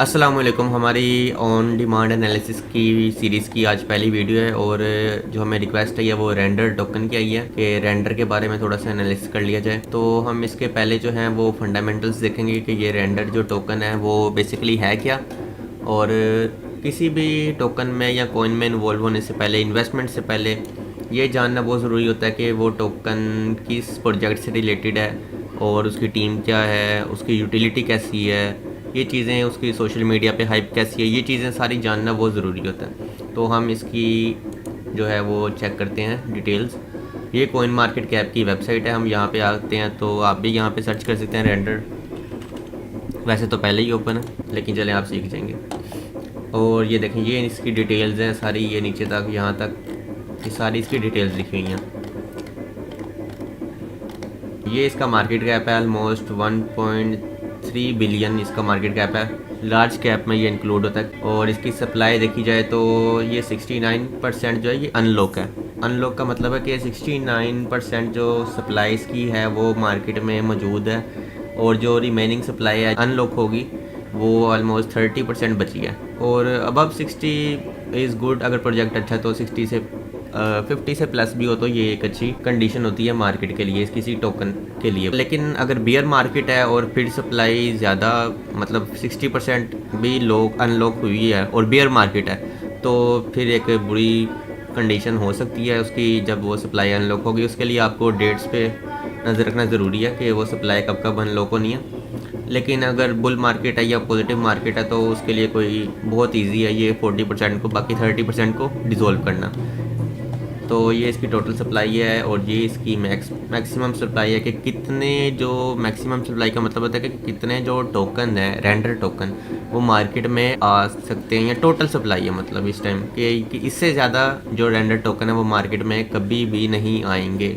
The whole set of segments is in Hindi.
अस्सलाम वालेकुम। हमारी ऑन डिमांड एनालिसिस की सीरीज़ की आज पहली वीडियो है और जो हमें रिक्वेस्ट आई है वो रेंडर टोकन की आई है कि रेंडर के बारे में थोड़ा सा एनालिसिस कर लिया जाए। तो हम इसके पहले जो हैं वो फंडामेंटल्स देखेंगे कि ये रेंडर जो टोकन है वो बेसिकली है क्या, और किसी भी टोकन में या कॉइन में इन्वॉल्व होने से पहले, इन्वेस्टमेंट से पहले ये जानना बहुत ज़रूरी होता है कि वो टोकन किस प्रोजेक्ट से रिलेटेड है और उसकी टीम क्या है, उसकी यूटिलिटी कैसी है, ये चीज़ें, उसकी सोशल मीडिया पे हाइप कैसी है, ये चीज़ें सारी जानना बहुत ज़रूरी होता है। तो हम इसकी जो है वो चेक करते हैं डिटेल्स। ये कॉइन मार्केट कैप की वेबसाइट है। हम यहाँ पे आते हैं तो आप भी यहाँ पे सर्च कर सकते हैं रेंडर। वैसे तो पहले ही ओपन है लेकिन चलें आप सीख जाएंगे। और ये देखें, ये इसकी डिटेल्स हैं सारी, ये नीचे तक यहाँ तक ये सारी इसकी डिटेल्स लिखी हुई हैं। ये इसका मार्केट कैप है ऑलमोस्ट 1.3 बिलियन इसका मार्केट कैप है। लार्ज कैप में ये इंक्लूड होता है। और इसकी सप्लाई देखी जाए तो ये 69% जो है ये अनलॉक है। अनलॉक का मतलब है कि 69% जो सप्लाई इसकी है वो मार्केट में मौजूद है, और जो रिमेनिंग सप्लाई है अनलॉक होगी वो ऑलमोस्ट 30% बची है। और अबव 60 इज़ गुड। अगर प्रोजेक्ट अच्छा है तो 60 से 50 से प्लस भी हो तो ये एक अच्छी कंडीशन होती है मार्केट के लिए, किसी टोकन के लिए। लेकिन अगर बियर मार्केट है और फिर सप्लाई ज़्यादा, मतलब 60% भी लोग अनलॉक हुई है और बियर मार्केट है, तो फिर एक बुरी कंडीशन हो सकती है उसकी जब वो सप्लाई अनलॉक होगी। उसके लिए आपको डेट्स पे नज़र रखना ज़रूरी है कि वो सप्लाई कब कब अनलॉक होनी है। लेकिन अगर बुल मार्केट है या पॉजिटिव मार्केट है तो उसके लिए कोई बहुत इजी है ये 40% को, बाकी 30% को डिज़ोल्व करना। तो ये इसकी टोटल सप्लाई है और ये इसकी मैक्सिमम सप्लाई है कि कितने, जो मैक्सिमम सप्लाई का मतलब होता है कि कितने जो टोकन है रेंडर टोकन वो मार्केट में आ सकते हैं, या टोटल सप्लाई है मतलब इस टाइम कि इससे ज़्यादा जो रेंडर टोकन है वो मार्केट में कभी भी नहीं आएंगे।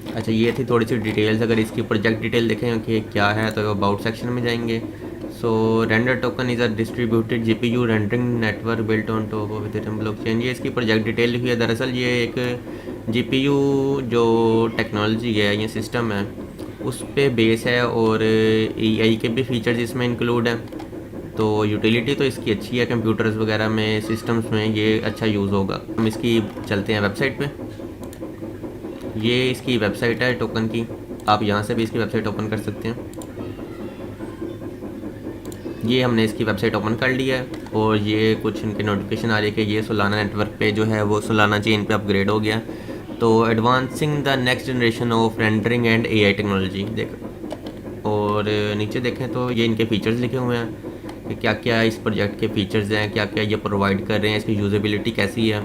अच्छा, ये थी थोड़ी सी डिटेल्स। अगर इसकी प्रोजेक्ट डिटेल देखें कि क्या है तो अबाउट सेक्शन में जाएंगे। So render token is a distributed GPU rendering network built on top of Ethereum blockchain. ये इसकी प्रोजेक्ट डिटेल लिखी है। दरअसल ये एक जीपीयू जो टेक्नोलॉजी है, ये सिस्टम है, उस पे बेस है और एआई के भी फीचर्स इसमें इंक्लूड हैं। तो यूटिलिटी तो इसकी अच्छी है, कंप्यूटर्स वगैरह में, सिस्टम्स में ये अच्छा यूज़ होगा। हम इसकी चलते हैं वेबसाइट पे। ये इसकी वेबसाइट है टोकन की। आप यहाँ से भी इसकी वेबसाइट ओपन कर सकते हैं। ये हमने इसकी वेबसाइट ओपन कर ली है और ये कुछ इनके नोटिफिकेशन आ रही है कि ये सोलाना नेटवर्क पे जो है वो सोलाना चेन पे अपग्रेड हो गया। तो advancing the next generation of rendering and AI technology देख। और नीचे देखें तो ये इनके फीचर्स लिखे हुए हैं कि क्या क्या इस प्रोजेक्ट के फीचर्स हैं, क्या क्या ये प्रोवाइड कर रहे हैं, इसकी यूजेबिलिटी कैसी है,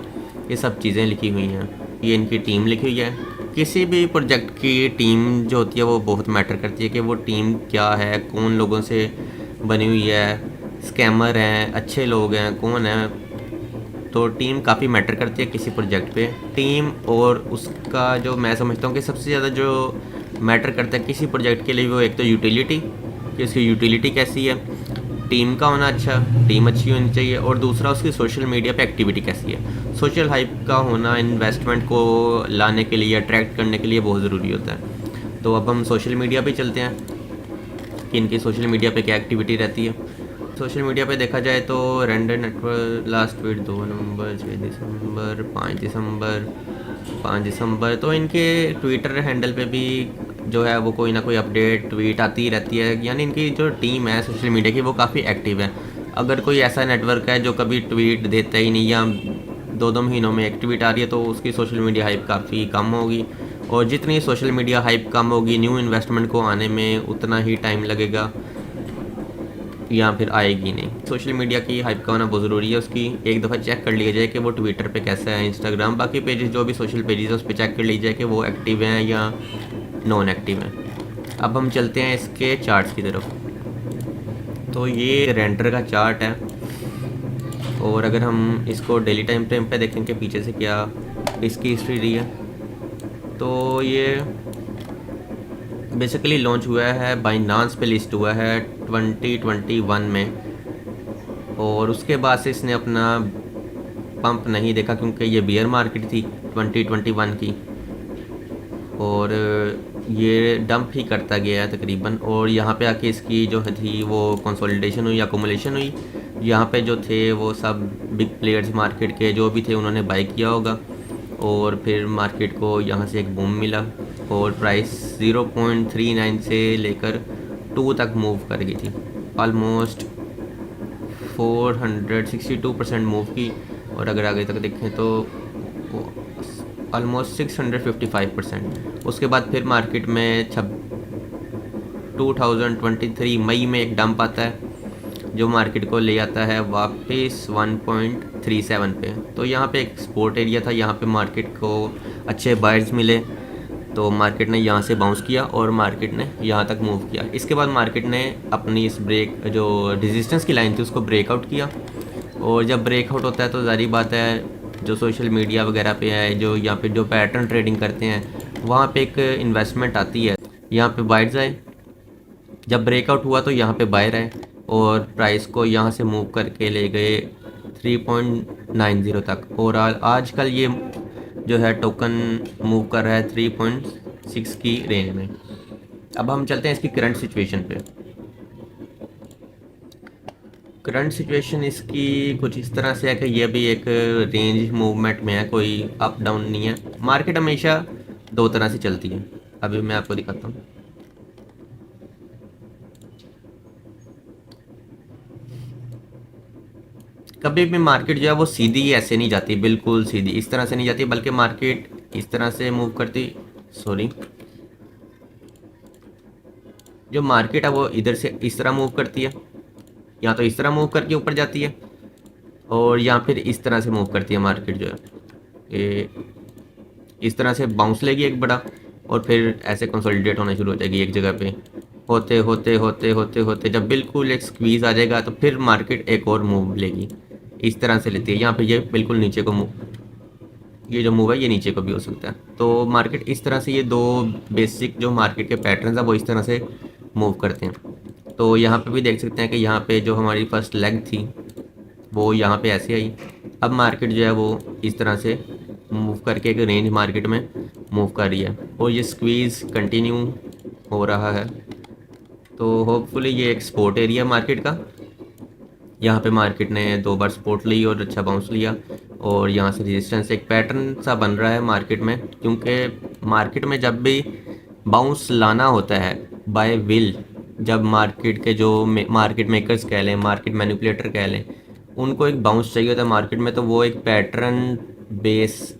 ये सब चीज़ें लिखी हुई हैं। ये इनकी टीम लिखी हुई है। किसी भी प्रोजेक्ट की टीम जो होती है वो बहुत मैटर करती है कि वो टीम क्या है, कौन लोगों से बनी हुई है, स्कैमर हैं, अच्छे लोग हैं, कौन है। तो टीम काफ़ी मैटर करती है किसी प्रोजेक्ट पे। टीम और उसका जो मैं समझता हूँ कि सबसे ज़्यादा जो मैटर करता है किसी प्रोजेक्ट के लिए वो एक तो यूटिलिटी, कि उसकी यूटिलिटी कैसी है, टीम का होना अच्छा, टीम अच्छी होनी चाहिए, और दूसरा उसकी सोशल मीडिया पे एक्टिविटी कैसी है। सोशल हाइप का होना इन्वेस्टमेंट को लाने के लिए, अट्रैक्ट करने के लिए बहुत ज़रूरी होता है। तो अब हम सोशल मीडिया पे चलते हैं कि इनकी सोशल मीडिया पे क्या एक्टिविटी रहती है। सोशल मीडिया पे देखा जाए तो रेंडर नेटवर्क लास्ट ट्वीट 2 नवंबर, 6 दिसंबर, 5 दिसंबर। तो इनके ट्विटर हैंडल पे भी जो है वो कोई ना कोई अपडेट ट्वीट आती रहती है। यानी इनकी जो टीम है सोशल मीडिया की वो काफ़ी एक्टिव है। अगर कोई ऐसा नेटवर्क है जो कभी ट्वीट देता ही नहीं या 2-2 महीनों में एक ट्वीट आ रही है तो उसकी सोशल मीडिया हाइप काफ़ी कम होगी। और जितनी सोशल मीडिया हाइप कम होगी, न्यू इन्वेस्टमेंट को आने में उतना ही टाइम लगेगा या फिर आएगी नहीं। सोशल मीडिया की हाइप का होना बहुत ज़रूरी है। उसकी एक दफ़ा चेक कर लिया जाए कि वो ट्विटर पे कैसा है, इंस्टाग्राम, बाकी पेजेस जो भी सोशल पेजेस है उस पर चेक कर लीजिए कि वो एक्टिव हैं या नॉन एक्टिव हैं। अब हम चलते हैं इसके चार्ट्स की तरफ। तो ये रेंडर का चार्ट है, और अगर हम इसको डेली टाइम फ्रेम पे देखें कि पीछे से क्या इसकी हिस्ट्री रही है, तो ये बेसिकली लॉन्च हुआ है, बाइनांस पे लिस्ट हुआ है 2021 में। और उसके बाद से इसने अपना पंप नहीं देखा क्योंकि ये बियर मार्केट थी 2021 की, और ये डंप ही करता गया है तकरीबन। और यहाँ पे आके इसकी जो थी वो कंसोलिडेशन हुई, अकोमोलेशन हुई, यहाँ पे जो थे वो सब बिग प्लेयर्स मार्केट के जो भी थे उन्होंने बाई किया होगा, और फिर मार्केट को यहाँ से एक बूम मिला और प्राइस 0.39 से लेकर 2 तक मूव कर गई थी। ऑलमोस्ट 462% मूव की, और अगर आगे तक देखें तो ऑलमोस्ट 655%। उसके बाद फिर मार्केट में 2023 मई में एक डंप आता है जो मार्केट को ले आता है वापस 1.37 पे। तो यहाँ पे एक सपोर्ट एरिया था, यहाँ पे मार्केट को अच्छे बायर्स मिले, तो मार्केट ने यहाँ से बाउंस किया और मार्केट ने यहाँ तक मूव किया। इसके बाद मार्केट ने अपनी इस ब्रेक जो रेजिस्टेंस की लाइन थी उसको ब्रेकआउट किया, और जब ब्रेकआउट होता है तो ज़ाहिर बात है जो सोशल मीडिया वगैरह पे है, जो यहाँ पे जो पैटर्न ट्रेडिंग करते हैं, वहाँ पे एक इन्वेस्टमेंट आती है। यहाँ पे बायर्स आए, जब ब्रेकआउट हुआ तो यहाँ पे बायर आए और प्राइस को यहाँ से मूव करके ले गए 3.90 तक, और आजकल ये जो है टोकन मूव कर रहा है 3.6 की रेंज में। अब हम चलते हैं इसकी करंट सिचुएशन पे। करंट सिचुएशन इसकी कुछ इस तरह से है कि ये भी एक रेंज मूवमेंट में है, कोई अप डाउन नहीं है। मार्केट हमेशा दो तरह से चलती है, अभी मैं आपको दिखाता हूँ। कभी भी मार्केट जो है वो सीधी ऐसे नहीं जाती, बिल्कुल सीधी इस तरह से नहीं जाती, बल्कि मार्केट इस तरह से मूव करती, सॉरी, जो मार्केट है वो इधर से इस तरह मूव करती है, या तो इस तरह मूव करके ऊपर जाती है, और या फिर इस तरह से मूव करती है मार्केट जो है ये इस तरह से बाउंस लेगी एक बड़ा, और फिर ऐसे कंसोलिडेट होना शुरू हो जाएगी एक जगह पे, होते होते होते होते होते जब बिल्कुल एक स्क्वीज़ आ जाएगा तो फिर मार्केट एक और मूव लेगी, इस तरह से लेती है। यहाँ पे ये बिल्कुल नीचे को मूव, ये जो मूव है ये नीचे को भी हो सकता है। तो मार्केट इस तरह से, ये दो बेसिक जो मार्केट के पैटर्न्स हैं वो इस तरह से मूव करते हैं। तो यहाँ पे भी देख सकते हैं कि यहाँ पे जो हमारी फर्स्ट लेग थी वो यहाँ पे ऐसे आई, अब मार्केट जो है वो इस तरह से मूव करके एक रेंज मार्केट में मूव कर रही है, और ये स्क्वीज़ कंटिन्यू हो रहा है। तो होपफुली ये एक सपोर्ट एरिया मार्केट का, यहाँ पे मार्केट ने 2 बार सपोर्ट ली और अच्छा बाउंस लिया, और यहाँ से रेजिस्टेंस एक पैटर्न सा बन रहा है मार्केट में, क्योंकि मार्केट में जब भी बाउंस लाना होता है बाय विल, जब मार्केट के जो मार्केट मेकर्स कह लें, मार्केट मैनिपुलेटर कह लें, उनको एक बाउंस चाहिए होता है मार्केट में, तो वो एक पैटर्न बेस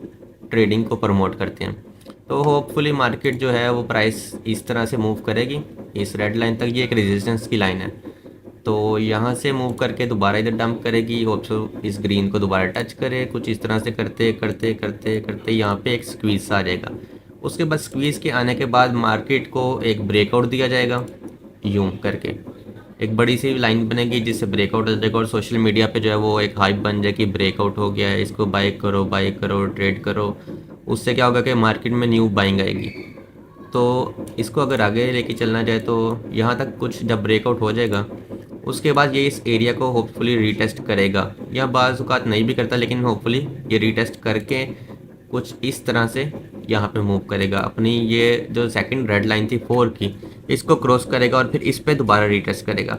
ट्रेडिंग को प्रमोट करते हैं। तो होपफुली मार्केट जो है वो प्राइस इस तरह से मूव करेगी इस रेड लाइन तक, ये एक रेजिस्टेंस की लाइन है, तो यहाँ से मूव करके दोबारा इधर डंप करेगी, होप्सो इस ग्रीन को दोबारा टच करे, कुछ इस तरह से करते करते करते करते यहाँ पे एक स्क्वीज़ आ जाएगा। उसके बाद स्क्वीज़ के आने के बाद मार्केट को एक ब्रेकआउट दिया जाएगा, यूँ करके एक बड़ी सी लाइन बनेगी जिससे ब्रेकआउट हो जाएगा, और सोशल मीडिया पे जो है वो एक हाइप बन जाए कि ब्रेकआउट हो गया है, इसको बाई करो ट्रेड करो। उससे क्या होगा कि मार्केट में न्यू बाइंग आएगी। तो इसको अगर आगे लेके चलना जाए तो यहाँ तक कुछ जब ब्रेकआउट हो जाएगा उसके बाद ये इस एरिया को होपफुली रीटेस्ट करेगा, या बाज़ औक़ात नहीं भी करता, लेकिन होपफुली ये रीटेस्ट करके कुछ इस तरह से यहाँ पे मूव करेगा, अपनी ये जो सेकंड रेड लाइन थी 4 की, इसको क्रॉस करेगा और फिर इस पे दोबारा रीटेस्ट करेगा।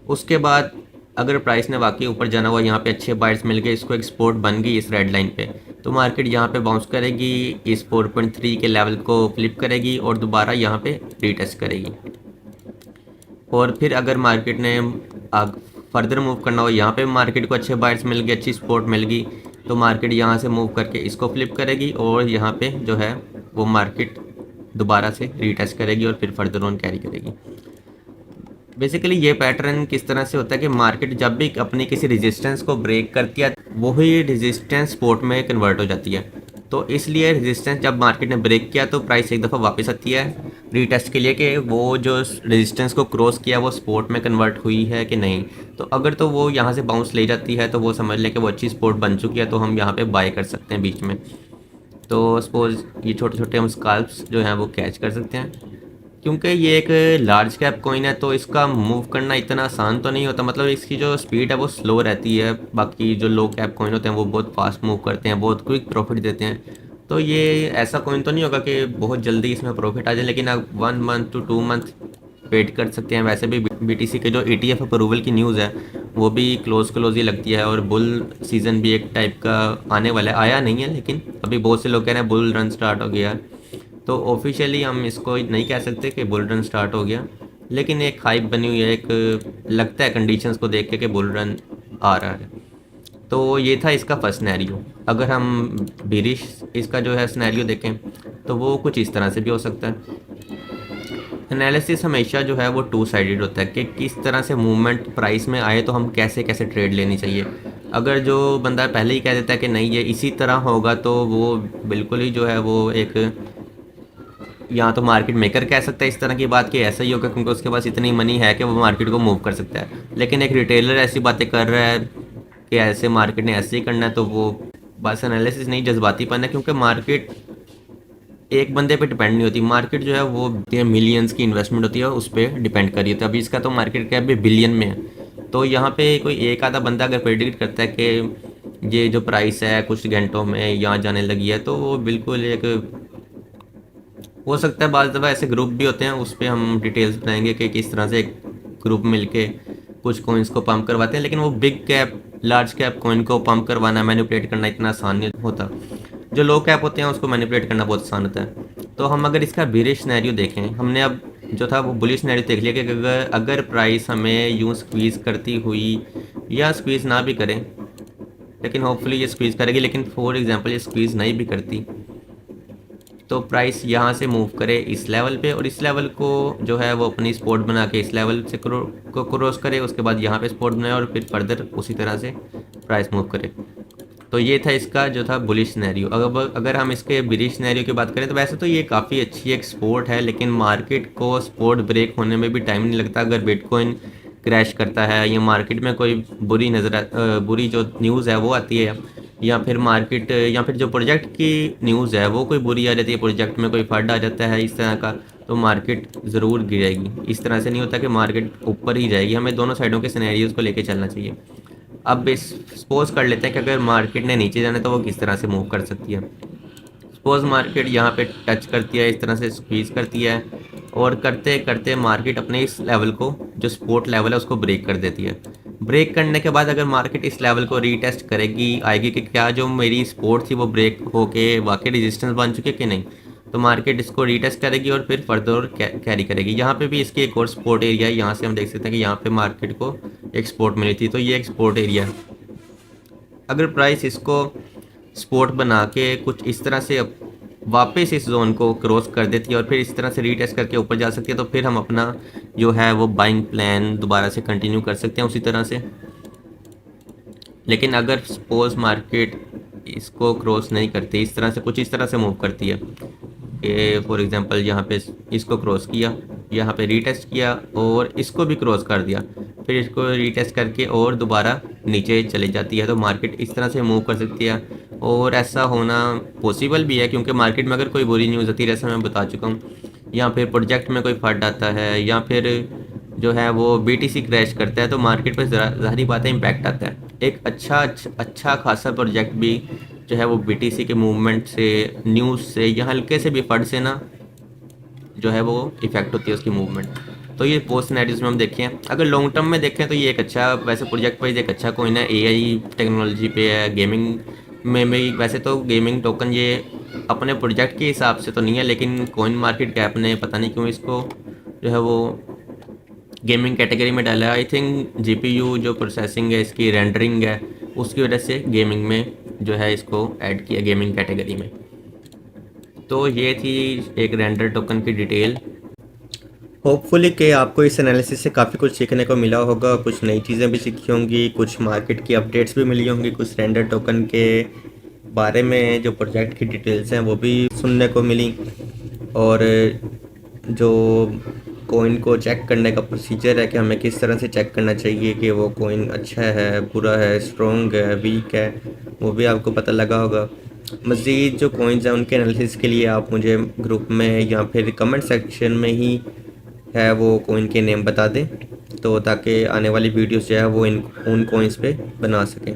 उसके बाद अगर प्राइस ने वाकई ऊपर जाना हुआ, यहाँ पे अच्छे बाइट्स मिल गए, इसको एक सपोर्ट बन गई इस रेड लाइन पे, तो मार्केट यहाँ पे बाउंस करेगी, इस 4.3 के लेवल को फ्लिप करेगी और दोबारा यहाँ पे रीटेस्ट करेगी। और फिर अगर मार्केट ने फर्दर मूव करना हो, यहाँ पे मार्केट को अच्छे बाइट्स मिल गए, अच्छी सपोर्ट मिल गई, तो मार्केट यहाँ से मूव करके इसको फ्लिप करेगी और यहाँ पे जो है वो मार्केट दोबारा से रीटेस्ट करेगी और फिर फर्दर ऑन कैरी करेगी। बेसिकली ये पैटर्न किस तरह से होता है कि मार्केट जब भी अपनी किसी रेजिस्टेंस को ब्रेक करती है वही रेजिस्टेंस सपोर्ट में कन्वर्ट हो जाती है। तो इसलिए रेजिस्टेंस जब मार्केट ने ब्रेक किया तो प्राइस एक दफ़ा वापस आती है रीटेस्ट के लिए कि वो जो रेजिस्टेंस को क्रॉस किया वो सपोर्ट में कन्वर्ट हुई है कि नहीं। तो अगर तो वो यहाँ से बाउंस ले जाती है तो वो समझ लें कि वो अच्छी सपोर्ट बन चुकी है, तो हम यहाँ पे बाय कर सकते हैं बीच में। तो सपोज़ ये छोटे छोटे हम स्काल्प्स जो हैं वो कैच कर सकते हैं, क्योंकि ये एक लार्ज कैप कॉइन है तो इसका मूव करना इतना आसान तो नहीं होता, मतलब इसकी जो स्पीड है वो स्लो रहती है। बाकी जो लो कैप कॉइन होते हैं वो बहुत फास्ट मूव करते हैं, बहुत क्विक प्रॉफिट देते हैं। तो ये ऐसा कॉइन तो नहीं होगा कि बहुत जल्दी इसमें प्रॉफिट आ जाए, लेकिन अब 1 मंथ to 2 मंथ वेट कर सकते हैं। वैसे भी BTC के जो ETF अप्रूवल की न्यूज़ है वो भी क्लोज ही लगती है, और बुल सीज़न भी एक टाइप का आने वाला है, आया नहीं है लेकिन अभी बहुत से लोग कह रहे हैं बुल रन स्टार्ट हो गया है। तो ऑफिशियली हम इसको नहीं कह सकते कि बुल रन स्टार्ट हो गया, लेकिन एक हाइप बनी हुई है, एक लगता है कंडीशंस को देख के कि बुल रन आ रहा है। तो ये था इसका फर्स्ट सिनेरियो। अगर हम बिरिश इसका जो है सिनेरियो देखें तो वो कुछ इस तरह से भी हो सकता है। एनालिसिस हमेशा जो है वो टू साइडेड होता है कि किस तरह से मूवमेंट प्राइस में आए तो हम कैसे कैसे ट्रेड लेनी चाहिए। अगर जो बंदा पहले ही कह देता है कि नहीं ये इसी तरह होगा तो वो बिल्कुल ही जो है वो एक, या तो मार्केट मेकर कह सकता है इस तरह की बात कि ऐसा ही होगा क्योंकि उसके पास इतनी मनी है कि वो मार्केट को मूव कर सकता है। लेकिन एक रिटेलर ऐसी बातें कर रहा है कि ऐसे मार्केट ने ऐसे ही करना है, तो वो बस एनालिसिस नहीं, जज्बातीपन है। क्योंकि मार्केट एक बंदे पे डिपेंड नहीं होती, मार्केट जो है वो मिलियंस की इन्वेस्टमेंट होती है उस पर डिपेंड कर रही होती है। अभी इसका तो मार्केट कैप भी बिलियन में है, तो यहाँ पे कोई एक आधा बंदा अगर प्रेडिक्ट करता है कि ये जो प्राइस है कुछ घंटों में यहाँ जाने लगी है, तो वो बिल्कुल एक हो सकता है। बाज़ दफ़ा ऐसे ग्रुप भी होते हैं, उस पर हम डिटेल्स बनाएंगे कि किस तरह से एक ग्रुप मिलके कुछ कॉइन्स को पंप करवाते हैं। लेकिन वो big cap large cap coin को पंप करवाना, मैनिपुलेट करना इतना आसान नहीं होता। जो लो कैप होते हैं उसको मैनिपुलेट करना बहुत आसान होता है। तो हम अगर इसका बेरिश सिनेरियो देखें, हमने अब जो था वो बुलिश सिनेरियो देख लिया कि अगर प्राइस हमें यूँ स्क्वीज़ करती हुई, या स्क्वीज़ ना भी करें लेकिन होपफुली ये स्क्वीज़ करेगी, लेकिन फॉर एग्जांपल ये स्क्वीज़ नहीं भी करती तो प्राइस यहाँ से मूव करे इस लेवल पे, और इस लेवल को जो है वो अपनी सपोर्ट बना के इस लेवल से को क्रॉस करे, उसके बाद यहाँ पे सपोर्ट बनाए और फिर फर्दर उसी तरह से प्राइस मूव करे। तो ये था इसका जो था बुलिश सिनेरियो। अगर हम इसके बिरिश सिनेरियो की बात करें तो वैसे तो ये काफ़ी अच्छी एक स्पोर्ट है, लेकिन मार्केट को स्पोर्ट ब्रेक होने में भी टाइम नहीं लगता। अगर बिटकॉइन क्रैश करता है या मार्केट में कोई बुरी जो न्यूज़ है वो आती है, या फिर मार्केट या फिर जो प्रोजेक्ट की न्यूज़ है वो कोई बुरी आ जाती है, प्रोजेक्ट में कोई फंड आ जाता है इस तरह का, तो मार्केट ज़रूर गिरेगी। इस तरह से नहीं होता कि मार्केट ऊपर ही जाएगी, हमें दोनों साइडों के सिनेरियोज़ को लेके चलना चाहिए। अब इस सपोज कर लेते हैं कि अगर मार्केट ने नीचे जाना है तो वो किस तरह से मूव कर सकती है। सपोज मार्केट यहाँ पे टच करती है, इस तरह से स्क्वीज़ करती है, और करते करते मार्केट अपने इस लेवल को जो सपोर्ट लेवल है उसको ब्रेक कर देती है। ब्रेक करने के बाद अगर मार्केट इस लेवल को रीटेस्ट करेगी, आएगी कि क्या जो मेरी सपोर्ट थी वो ब्रेक होके वाकई रेजिस्टेंस बन चुकी है कि नहीं, तो मार्केट इसको रीटेस्ट करेगी और फिर फर्दर कैरी करेगी। यहाँ पे भी इसकी एक और सपोर्ट एरिया है, यहाँ से हम देख सकते हैं कि यहाँ पे मार्केट को एक सपोर्ट मिली थी, तो ये एक सपोर्ट एरिया है। अगर प्राइस इसको सपोर्ट बना के कुछ इस तरह से वापस इस जोन को क्रॉस कर देती है और फिर इस तरह से रीटेस्ट करके ऊपर जा सकती है, तो फिर हम अपना जो है वो बाइंग प्लान दोबारा से कंटिन्यू कर सकते हैं उसी तरह से। लेकिन अगर सपोज मार्केट इसको क्रॉस नहीं करती, इस तरह से कुछ इस तरह से मूव करती है कि फॉर एग्जांपल यहाँ पे इसको क्रॉस किया, यहाँ पे रीटेस्ट किया और इसको भी क्रॉस कर दिया, फिर इसको रीटेस्ट करके और दोबारा नीचे चली जाती है, तो मार्केट इस तरह से मूव कर सकती है। और ऐसा होना पॉसिबल भी है क्योंकि मार्केट में अगर कोई बुरी न्यूज़ आती है, जैसा मैं बता चुका हूँ, या फिर प्रोजेक्ट में कोई फंड आता है, या फिर जो है वो BTC क्रैश करता है, तो मार्केट पर ज़ाहिरी बात है इम्पैक्ट आता है। एक अच्छा खासा प्रोजेक्ट भी जो है वो BTC के मूवमेंट से, न्यूज़ से या हल्के से भी फंड से ना जो है वो इफ़ेक्ट होती है उसकी मूवमेंट। तो ये पोस्ट सिनेरियोज में हम देखें। अगर लॉन्ग टर्म में देखें तो ये एक अच्छा, वैसे प्रोजेक्ट वाइज एक अच्छा कॉइन है, AI टेक्नोलॉजी पे है, गेमिंग में भी। वैसे तो गेमिंग टोकन ये अपने प्रोजेक्ट के हिसाब से तो नहीं है, लेकिन कॉइन मार्केट कैप ने पता नहीं क्यों इसको जो है वो गेमिंग कैटेगरी में डाला है। आई थिंक GPU जो प्रोसेसिंग है, इसकी रेंडरिंग है, उसकी वजह से गेमिंग में जो है इसको ऐड किया गेमिंग कैटेगरी में। तो ये थी एक रेंडर टोकन की डिटेल। होपफुली कि आपको इस एनालिसिस से काफ़ी कुछ सीखने को मिला होगा, कुछ नई चीज़ें भी सीखी होंगी, कुछ मार्केट की अपडेट्स भी मिली होंगी, कुछ रेंडर टोकन के बारे में जो प्रोजेक्ट की डिटेल्स हैं वो भी सुनने को मिली, और जो कॉइन को चेक करने का प्रोसीजर है कि हमें किस तरह से चेक करना चाहिए कि वो कॉइन अच्छा है, बुरा है, स्ट्रॉन्ग है, वीक है, वो भी आपको पता लगा होगा। मज़ीद जो कॉइन्स हैं उनके एनालिसिस के लिए आप मुझे ग्रुप में या फिर कमेंट सेक्शन में ही है वो कॉइन के नेम बता दें, तो ताकि आने वाली वीडियोस जो है वो उन कॉइन्स पे बना सकें।